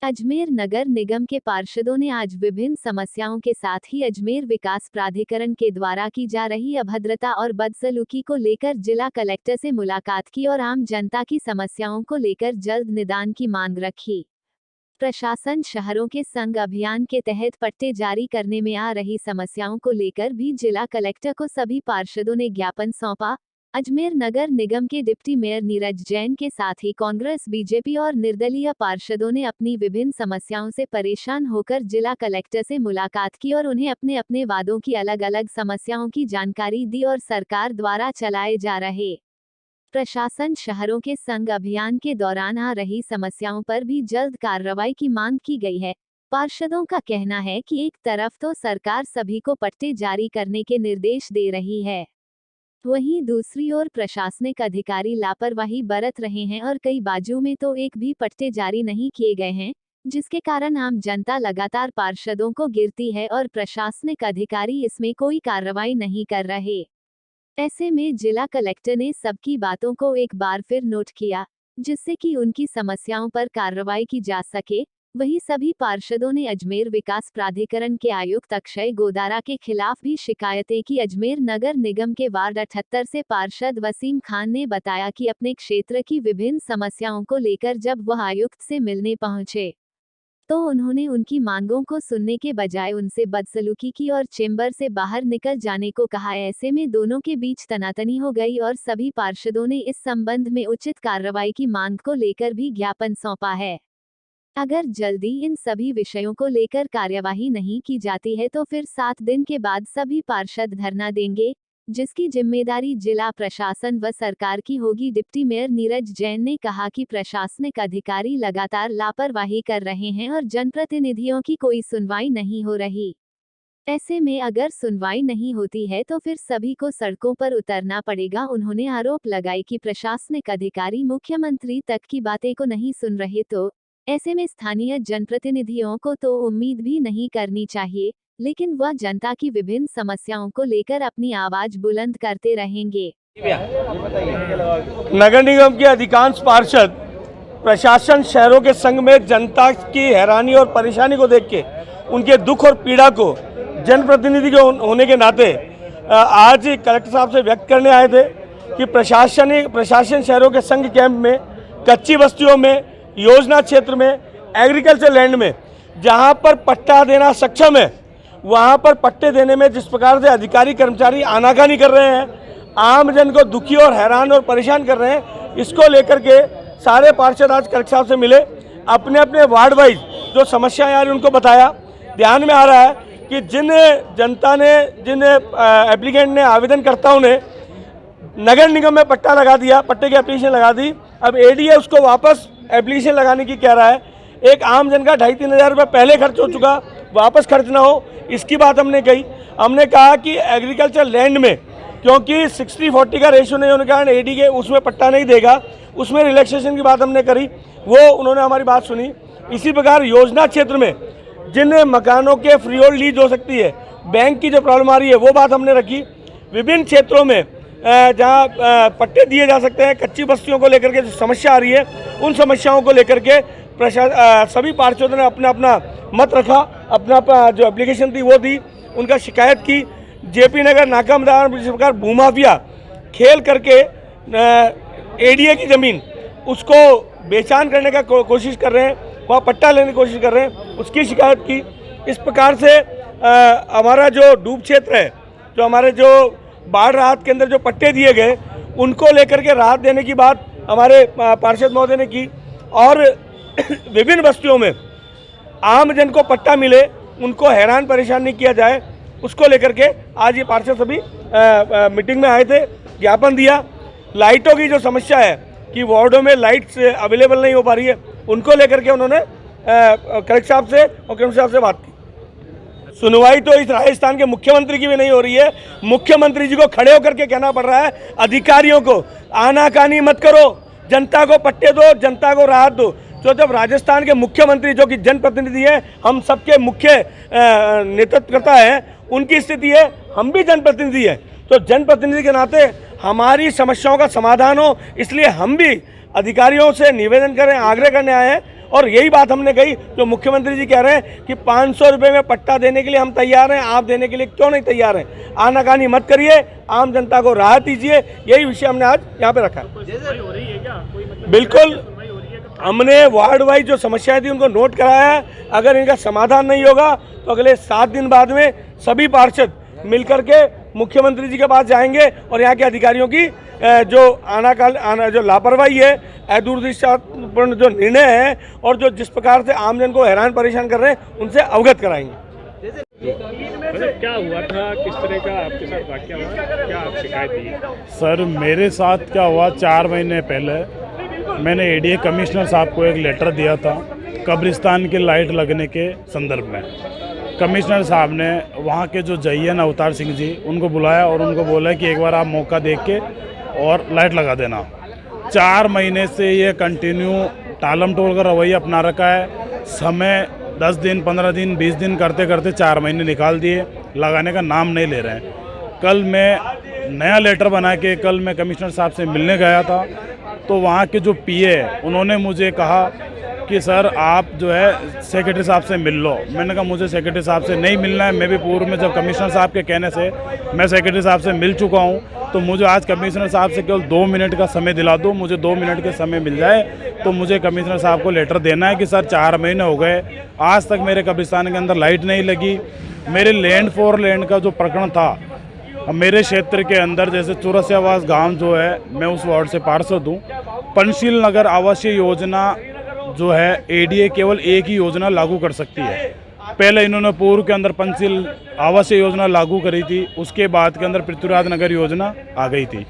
अजमेर नगर निगम के पार्षदों ने आज विभिन्न समस्याओं के साथ ही अजमेर विकास प्राधिकरण के द्वारा की जा रही अभद्रता और बदसलूकी को लेकर जिला कलेक्टर से मुलाकात की और आम जनता की समस्याओं को लेकर जल्द निदान की मांग रखी। प्रशासन शहरों के संग अभियान के तहत पट्टे जारी करने में आ रही समस्याओं को लेकर भी जिला कलेक्टर को सभी पार्षदों ने ज्ञापन सौंपा। अजमेर नगर निगम के डिप्टी मेयर नीरज जैन के साथ ही कांग्रेस, बीजेपी और निर्दलीय पार्षदों ने अपनी विभिन्न समस्याओं से परेशान होकर जिला कलेक्टर से मुलाकात की और उन्हें अपने अपने वादों की अलग अलग समस्याओं की जानकारी दी और सरकार द्वारा चलाए जा रहे प्रशासन शहरों के संग अभियान के दौरान आ रही समस्याओं पर भी जल्द कार्रवाई की मांग की गई है। पार्षदों का कहना है कि एक तरफ तो सरकार सभी को पट्टे जारी करने के निर्देश दे रही है, वहीं दूसरी ओर प्रशासनिक अधिकारी लापरवाही बरत रहे हैं और कई बाजू में तो एक भी पट्टे जारी नहीं किए गए हैं, जिसके कारण आम जनता लगातार पार्षदों को गिरती है और प्रशासनिक अधिकारी इसमें कोई कार्रवाई नहीं कर रहे। ऐसे में जिला कलेक्टर ने सबकी बातों को एक बार फिर नोट किया, जिससे कि उनकी समस्याओं पर कार्रवाई की जा सके। वहीं सभी पार्षदों ने अजमेर विकास प्राधिकरण के आयुक्त अक्षय गोदारा के खिलाफ भी शिकायतें की। अजमेर नगर निगम के वार्ड 78 से पार्षद वसीम खान ने बताया कि अपने क्षेत्र की विभिन्न समस्याओं को लेकर जब वह आयुक्त से मिलने पहुंचे तो उन्होंने उनकी मांगों को सुनने के बजाय उनसे बदसलूकी की और चेंबर से बाहर निकल जाने को कहा। ऐसे में दोनों के बीच तनातनी हो गई और सभी पार्षदों ने इस संबंध में उचित कार्रवाई की मांग को लेकर भी ज्ञापन सौंपा है। अगर जल्दी इन सभी विषयों को लेकर कार्यवाही नहीं की जाती है तो फिर 7 दिन के बाद सभी पार्षद धरना देंगे, जिसकी जिम्मेदारी जिला प्रशासन व सरकार की होगी। डिप्टी मेयर नीरज जैन ने कहा कि प्रशासनिक अधिकारी लगातार लापरवाही कर रहे हैं और जनप्रतिनिधियों की कोई सुनवाई नहीं हो रही। ऐसे में अगर सुनवाई नहीं होती है तो फिर सभी को सड़कों पर उतरना पड़ेगा। उन्होंने आरोप लगाए कि प्रशासनिक अधिकारी मुख्यमंत्री तक की बातें को नहीं सुन रहे, तो ऐसे में स्थानीय जनप्रतिनिधियों को तो उम्मीद भी नहीं करनी चाहिए, लेकिन वह जनता की विभिन्न समस्याओं को लेकर अपनी आवाज बुलंद करते रहेंगे। नगर निगम के अधिकांश पार्षद प्रशासन शहरों के संग में जनता की हैरानी और परेशानी को देख के उनके दुख और पीड़ा को जनप्रतिनिधि के होने के नाते आज कलेक्टर साहब से व्यक्त करने आए थे कि प्रशासन शहरों के संघ कैंप में, कच्ची बस्तियों में, योजना क्षेत्र में, एग्रीकल्चर लैंड में जहां पर पट्टा देना सक्षम है, वहां पर पट्टे देने में जिस प्रकार से अधिकारी कर्मचारी आनाकानी कर रहे हैं, आम जन को दुखी और हैरान और परेशान कर रहे हैं, इसको लेकर के सारे पार्षद आज कलेक्टर साहब से मिले। अपने अपने वार्ड वाइज जो समस्याएं आ रही उनको बताया। ध्यान में आ रहा है कि जिन एप्लीकेंट ने, आवेदनकर्ताओं ने नगर निगम में पट्टा लगा दिया, पट्टे की एप्लीकेशन लगा दी, अब एडीए उसको वापस एप्लीकेशन लगाने की कह रहा है। एक आम जन का 2,500-3,000 हज़ार रुपये पहले खर्च हो चुका, वापस खर्च ना हो, इसकी बात हमने कही। हमने कहा कि एग्रीकल्चर लैंड में क्योंकि 60-40 का रेशियो नहीं होने के कारण एडीए उसमें पट्टा नहीं देगा, उसमें रिलैक्सेशन की बात हमने करी, वो उन्होंने हमारी बात सुनी। इसी प्रकार योजना क्षेत्र में जिन मकानों के फ्री होल्ड लीज हो सकती है, बैंक की जो प्रॉब्लम आ रही है, वो बात हमने रखी। विभिन्न क्षेत्रों में जहाँ पट्टे दिए जा सकते हैं, कच्ची बस्तियों को लेकर के जो समस्या आ रही है, उन समस्याओं को लेकर के सभी पार्षदों ने अपना अपना मत रखा, अपना जो एप्लीकेशन थी वो दी, उनका शिकायत की। जेपी नगर नाका मैदान जिस प्रकार भूमाफिया खेल करके एडीए की ज़मीन उसको बेचान करने का कोशिश कर रहे हैं, वहाँ पट्टा लेने की कोशिश कर रहे हैं, उसकी शिकायत की। इस प्रकार से हमारा जो डूब क्षेत्र है, जो हमारे जो बाढ़ राहत के अंदर जो पट्टे दिए गए, उनको लेकर के राहत देने की बात हमारे पार्षद महोदय ने की। और विभिन्न बस्तियों में आम जन को पट्टा मिले, उनको हैरान परेशान नहीं किया जाए, उसको लेकर के आज ये पार्षद सभी मीटिंग में आए थे, ज्ञापन दिया। लाइटों की जो समस्या है कि वार्डों में लाइट्स अवेलेबल नहीं हो पा रही है, उनको लेकर के उन्होंने कलेक्टर साहब से और कमिश्नर साहब से बात की। सुनवाई तो इस राजस्थान के मुख्यमंत्री की भी नहीं हो रही है। मुख्यमंत्री जी को खड़े होकर के कहना पड़ रहा है अधिकारियों को, आनाकानी मत करो, जनता को पट्टे दो, जनता को राहत दो। तो जब राजस्थान के मुख्यमंत्री जो कि जनप्रतिनिधि हैं, हम सबके मुख्य नेतृत्वकर्ता हैं, उनकी स्थिति है, हम भी जनप्रतिनिधि हैं, तो जनप्रतिनिधि के नाते हमारी समस्याओं का समाधान हो, इसलिए हम भी अधिकारियों से निवेदन करें, आग्रह करने आए हैं और यही बात हमने कही जो मुख्यमंत्री जी कह रहे हैं कि 500 रुपये में पट्टा देने के लिए हम तैयार हैं, आप देने के लिए क्यों नहीं तैयार हैं? आनाकानी मत करिए, आम जनता को राहत दीजिए, यही विषय हमने आज यहाँ पे रखा है। बिल्कुल, हमने वार्ड वाइज जो समस्याएं थी उनको नोट कराया है। अगर इनका समाधान नहीं होगा तो अगले 7 दिन बाद में सभी पार्षद मिलकर के मुख्यमंत्री जी के पास जाएंगे और यहाँ के अधिकारियों की जो जो लापरवाही है, दूरदृष्टिपूर्ण जो निर्णय है और जो जिस प्रकार से आमजन को हैरान परेशान कर रहे हैं उनसे अवगत कराएंगे। क्या हुआ था, किस तरह का आपके साथ वाकया हुआ, क्या आप शिकायत दी? सर मेरे साथ क्या हुआ, 4 महीने पहले मैंने एडीए कमिश्नर साहब को एक लेटर दिया था कब्रिस्तान की लाइट लगने के संदर्भ में। कमिश्नर साहब ने वहाँ के जो जई हैं अवतार सिंह जी, उनको बुलाया और उनको बोला कि एक बार आप मौका देख के और लाइट लगा देना। 4 महीने से ये कंटिन्यू टालम टोल का रवैया अपना रखा है। समय 10 दिन 15 दिन 20 दिन करते करते 4 महीने निकाल दिए, लगाने का नाम नहीं ले रहे हैं। कल मैं नया लेटर बना के कल मैं कमिश्नर साहब से मिलने गया था, तो वहाँ के जो पीए उन्होंने मुझे कहा कि सर आप जो है सेक्रेटरी साहब से मिल लो। मैंने कहा मुझे सेक्रेटरी साहब से नहीं मिलना है, मैं भी पूर्व में जब कमिश्नर साहब के कहने से मैं सेक्रेटरी साहब से मिल चुका हूँ, तो मुझे आज कमिश्नर साहब से केवल 2 मिनट का समय दिला दो। मुझे 2 मिनट के समय मिल जाए तो मुझे कमिश्नर साहब को लेटर देना है कि सर 4 महीने हो गए, आज तक मेरे कब्रिस्तान के अंदर लाइट नहीं लगी। मेरे लैंड फॉर लैंड का जो प्रकरण था मेरे क्षेत्र के अंदर, जैसे चौरसियावास गाँव जो है, मैं उस वार्ड से पार्षद हूँ। पंचशील नगर आवासीय योजना जो है एडीए केवल एक ही योजना लागू कर सकती है। पहले इन्होंने पूर्व के अंदर पंचशील आवासीय योजना लागू करी थी, उसके बाद के अंदर पृथ्वीराज नगर योजना आ गई थी।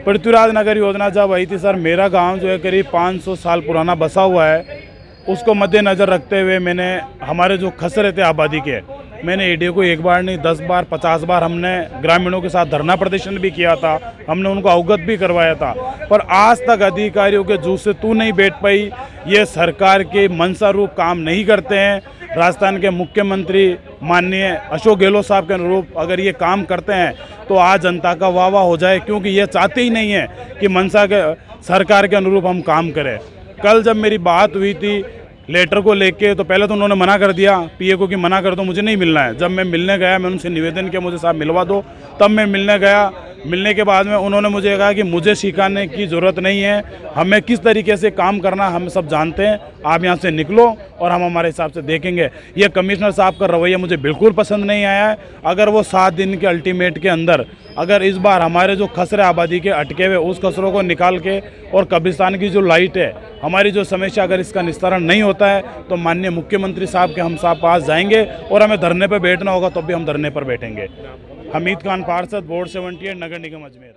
पृथ्वीराज नगर योजना जब आई थी सर, मेरा गांव जो है करीब 500 साल पुराना बसा हुआ है, उसको मद्देनज़र रखते हुए मैंने हमारे जो खसरे थे आबादी के, मैंने एडीए को 1 बार नहीं 10 बार 50 बार हमने ग्रामीणों के साथ धरना प्रदर्शन भी किया था, हमने उनको अवगत भी करवाया था, पर आज तक अधिकारियों के जूस से तू नहीं बैठ पाई। ये सरकार के मनसा रूप काम नहीं करते हैं। राजस्थान के मुख्यमंत्री माननीय अशोक गहलोत साहब के अनुरूप अगर ये काम करते हैं तो आज जनता का वाह वाह हो जाए, क्योंकि ये चाहते ही नहीं है कि मनसा के सरकार के अनुरूप हम काम करें। कल जब मेरी बात हुई थी लेटर को लेके, तो पहले तो उन्होंने मना कर दिया पीए को कि मना कर दो, मुझे नहीं मिलना है। जब मैं मिलने गया, मैं उनसे निवेदन किया मुझे साहब मिलवा दो, तब मैं मिलने गया। मिलने के बाद में उन्होंने मुझे कहा कि मुझे सिखाने की ज़रूरत नहीं है, हमें किस तरीके से काम करना हम सब जानते हैं, आप यहाँ से निकलो और हम हमारे हिसाब से देखेंगे। ये कमिश्नर साहब का रवैया मुझे बिल्कुल पसंद नहीं आया है। अगर वो 7 दिन के अल्टीमेट के अंदर अगर इस बार हमारे जो खसरे आबादी के अटके हुए उस खसरों को निकाल के और कब्रिस्तान की जो लाइट है, हमारी जो समस्या, अगर इसका निस्तारण नहीं होता है तो माननीय मुख्यमंत्री साहब के हम साहब पास जाएंगे और हमें धरने पर बैठना होगा तो भी हम धरने पर बैठेंगे। हमीद खान पार्षद, वार्ड 78, नगर निगम अजमेर।